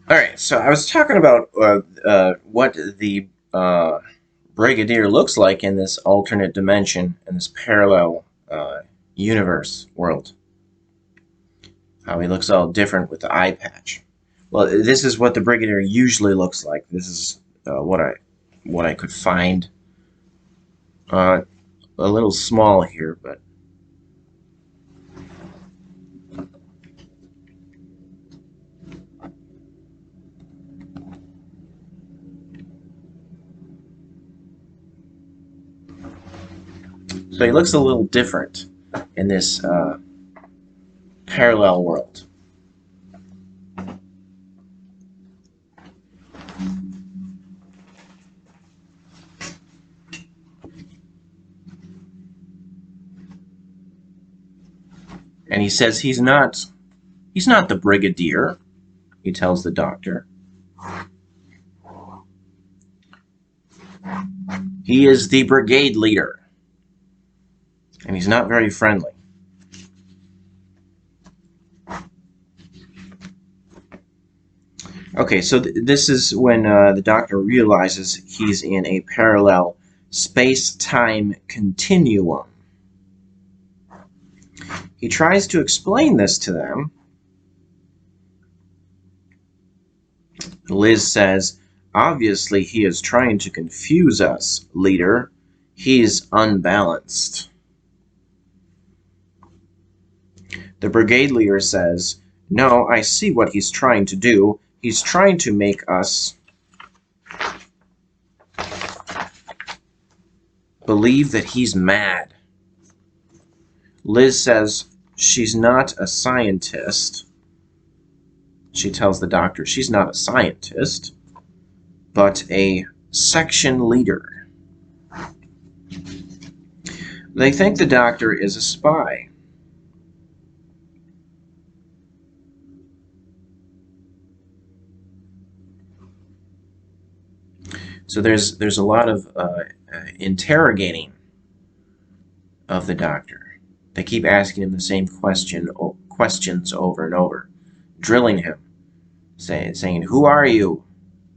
Alright, so I was talking about what the Brigadier looks like in this alternate dimension, in this parallel universe world. How he looks all different with the eye patch. Well, this is what the Brigadier usually looks like. This is what I could find. Uh, a little small here, but so he looks a little different in this parallel world. And he says he's not the Brigadier, he tells the doctor. He is the brigade leader, and he's not very friendly. Okay, so this is when the doctor realizes he's in a parallel space-time continuum. He tries to explain this to them. Liz says, "Obviously he is trying to confuse us, leader. He's unbalanced." The brigade leader says, "No, I see what he's trying to do. He's trying to make us believe that he's mad." Liz says she's not a scientist. She tells the doctor she's not a scientist, but a section leader. They think the doctor is a spy. So there's a lot of interrogating of the doctor. They keep asking him the same questions over and over, drilling him, saying, "Who are you?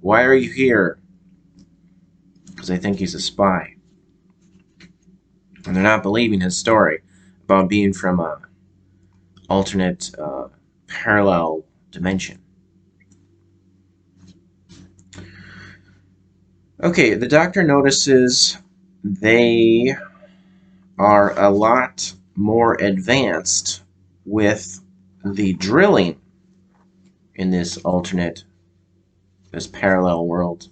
Why are you here?" Because they think he's a spy. And they're not believing his story about being from a alternate parallel dimension. Okay, the doctor notices they are a lot more advanced with the drilling in this parallel world.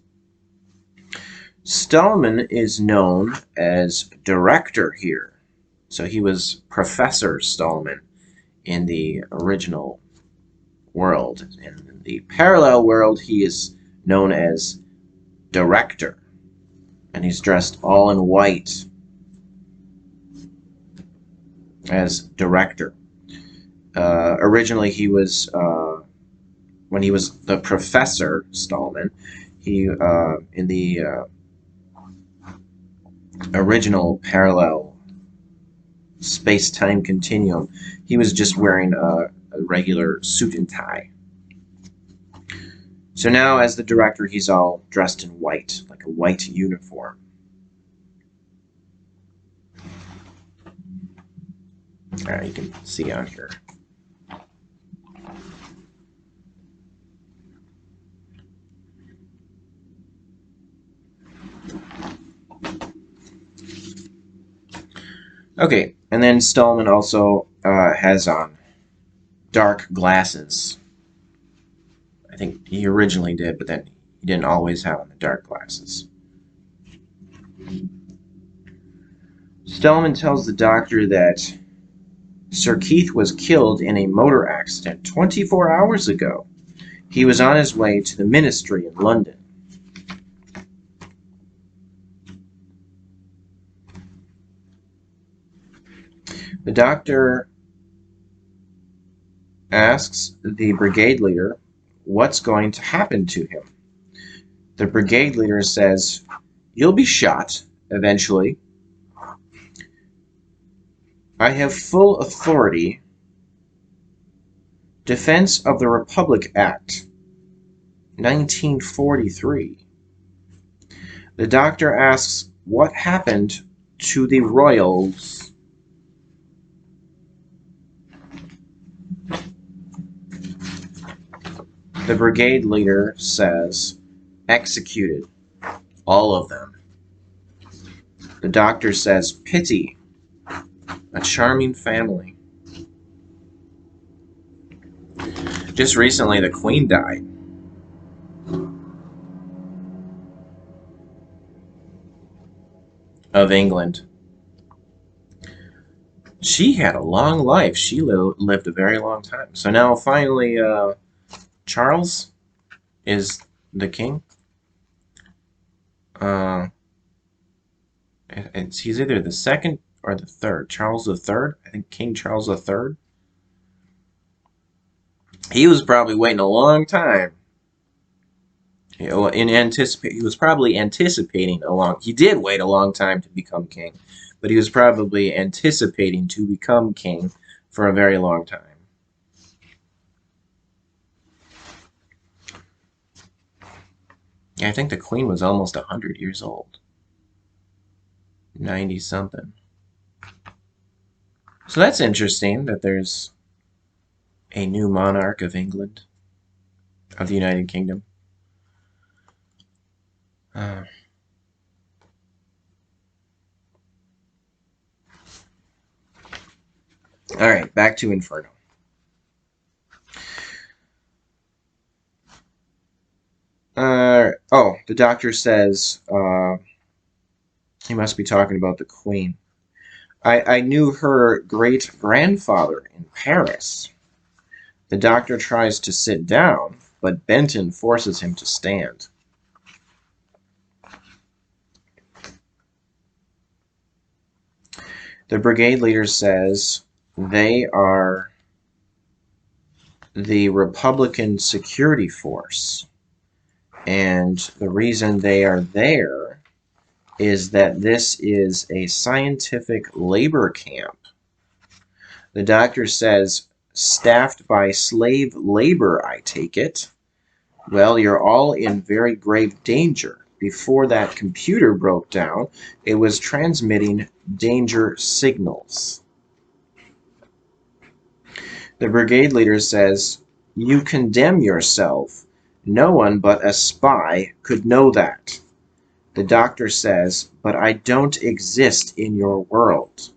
Stahlman is known as director here. So he was Professor Stahlman in the original world. In the parallel world, he is known as director. And he's dressed all in white as director. Originally, he was, when he was the Professor Stahlman, he, in the original parallel space-time continuum, he was just wearing a regular suit and tie. So now, as the director, he's all dressed in white, like a white uniform. Alright, you can see on here. Okay, and then Stahlman also has on dark glasses. I think he originally did, but then he didn't always have on the dark glasses. Stahlman tells the doctor that Sir Keith was killed in a motor accident 24 hours ago. He was on his way to the ministry in London. The doctor asks the brigade leader what's going to happen to him. The brigade leader says, "You'll be shot eventually. I have full authority. Defense of the Republic Act. 1943. The doctor asks, what happened to the royals? The brigade leader says, executed, all of them. The doctor says, pity, a charming family. Just recently, the Queen died. Of England. She had a long life. She lived a very long time. So now, finally, Charles is the king. He's either the second or the third. Charles the Third. I think King Charles the Third. He was probably waiting a long time. He was probably anticipating a long. He did wait a long time to become king, but he was probably anticipating to become king for a very long time. Yeah, I think the Queen was almost 100 years old. 90 something. So that's interesting that there's a new monarch of England, of the United Kingdom. All right, back to Inferno. The doctor says he must be talking about the Queen. I knew her great-grandfather in Paris. The doctor tries to sit down, but Benton forces him to stand. The brigade leader says they are the Republican security force, and the reason they are there is that this is a scientific labor camp. The doctor says, staffed by slave labor, I take it. Well, you're all in very grave danger. Before that computer broke down, it was transmitting danger signals. The brigade leader says, you condemn yourself. No one but a spy could know that. The doctor says, but I don't exist in your world.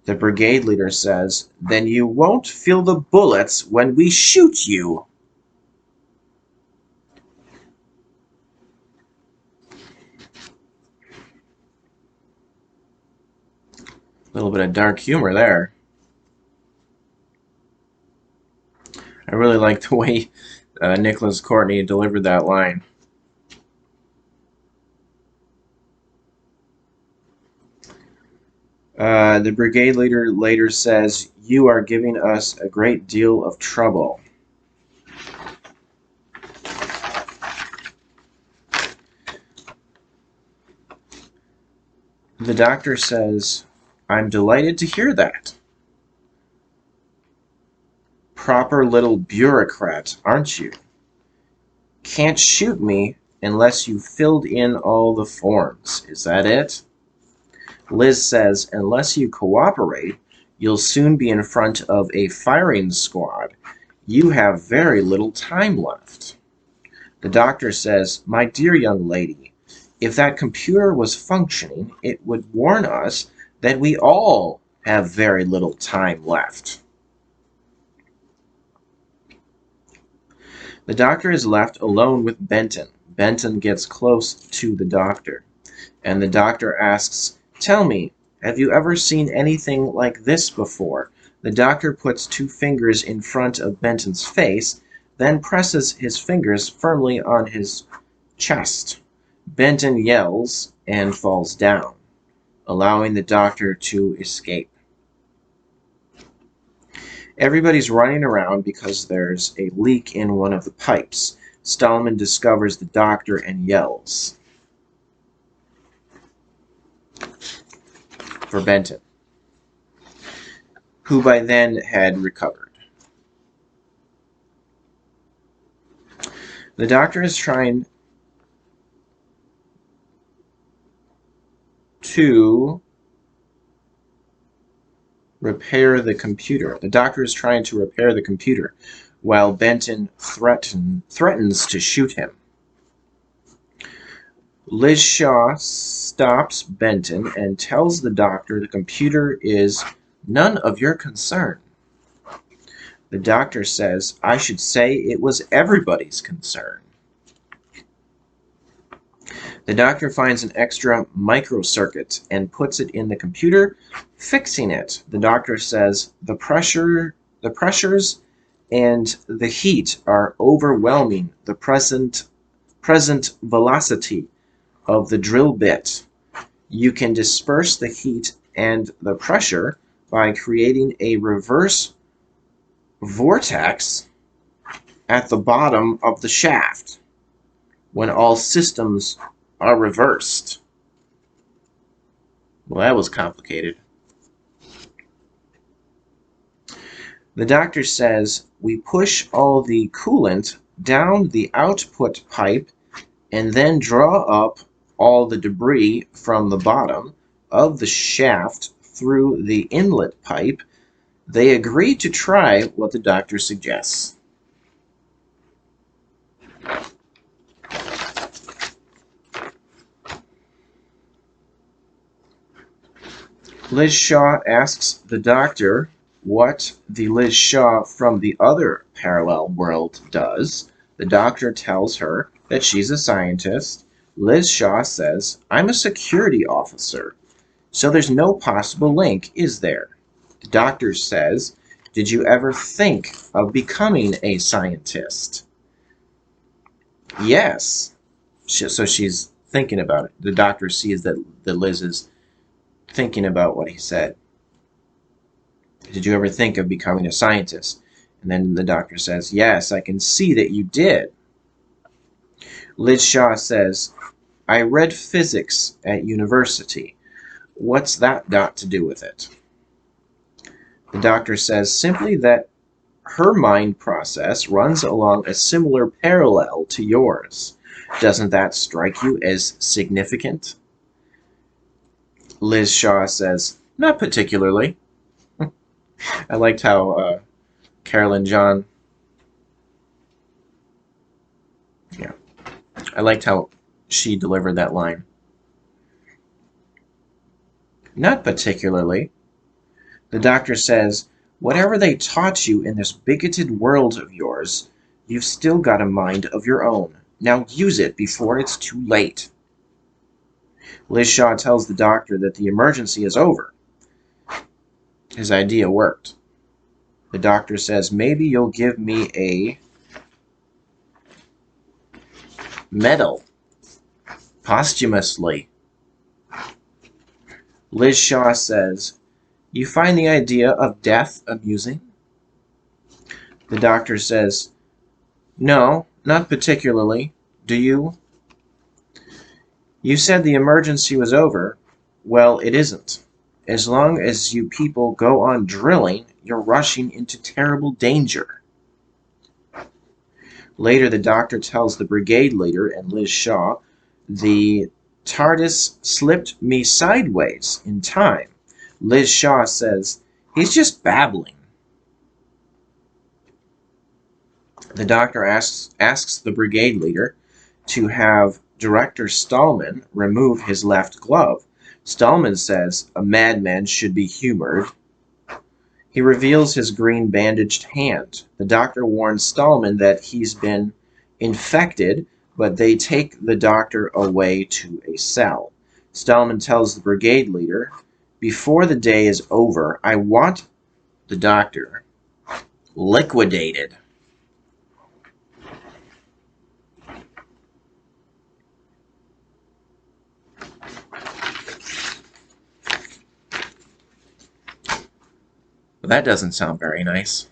The brigade leader says, then you won't feel the bullets when we shoot you. A little bit of dark humor there. I really like the way Nicholas Courtney delivered that line. The brigade leader later says, you are giving us a great deal of trouble. The doctor says, I'm delighted to hear that. Proper little bureaucrat, aren't you? Can't shoot me unless you filled in all the forms. Is that it? Liz says, unless you cooperate, you'll soon be in front of a firing squad. You have very little time left. The doctor says, my dear young lady, if that computer was functioning, it would warn us that we all have very little time left. The doctor is left alone with Benton. Benton gets close to the doctor, and the doctor asks, tell me, have you ever seen anything like this before? The doctor puts 2 fingers in front of Benton's face, then presses his fingers firmly on his chest. Benton yells and falls down, allowing the doctor to escape. Everybody's running around because there's a leak in one of the pipes. Stahlman discovers the doctor and yells for Benton, who by then had recovered. The doctor is trying to repair the computer. The doctor is trying to repair the computer, while Benton threatens to shoot him. Liz Shaw stops Benton and tells the doctor the computer is none of your concern. The doctor says, I should say it was everybody's concern. The doctor finds an extra microcircuit and puts it in the computer, fixing it. The doctor says the pressures and the heat are overwhelming the present velocity of the drill bit. You can disperse the heat and the pressure by creating a reverse vortex at the bottom of the shaft when all systems are reversed. Well, that was complicated. The doctor says we push all the coolant down the output pipe and then draw up all the debris from the bottom of the shaft through the inlet pipe. They agree to try what the doctor suggests. Liz Shaw asks the doctor what the Liz Shaw from the other parallel world does. The doctor tells her that she's a scientist. Liz Shaw says, I'm a security officer, so there's no possible link, is there? The doctor says, did you ever think of becoming a scientist? Yes. So she's thinking about it. The doctor sees that Liz is thinking about what he said. Did you ever think of becoming a scientist? And then the doctor says, yes, I can see that you did. Liz Shaw says, I read physics at university. What's that got to do with it? The doctor says simply that her mind process runs along a similar parallel to yours. Doesn't that strike you as significant? Liz Shaw says, not particularly. I liked how Carolyn John, I liked how she delivered that line. Not particularly. The doctor says, whatever they taught you in this bigoted world of yours, you've still got a mind of your own. Now use it before it's too late. Liz Shaw tells the doctor that the emergency is over. His idea worked. The doctor says, maybe you'll give me a medal posthumously. Liz Shaw says, you find the idea of death amusing? The doctor says, no, not particularly. Do you? You said the emergency was over. Well, it isn't. As long as you people go on drilling, you're rushing into terrible danger. Later, the doctor tells the brigade leader and Liz Shaw, the TARDIS slipped me sideways in time. Liz Shaw says, he's just babbling. The doctor asks the brigade leader to have Director Stahlman remove his left glove. Stahlman says a madman should be humored. He reveals his green bandaged hand. The doctor warns Stahlman that he's been infected, but they take the doctor away to a cell. Stahlman tells the brigade leader, before the day is over, I want the doctor liquidated. Well, that doesn't sound very nice.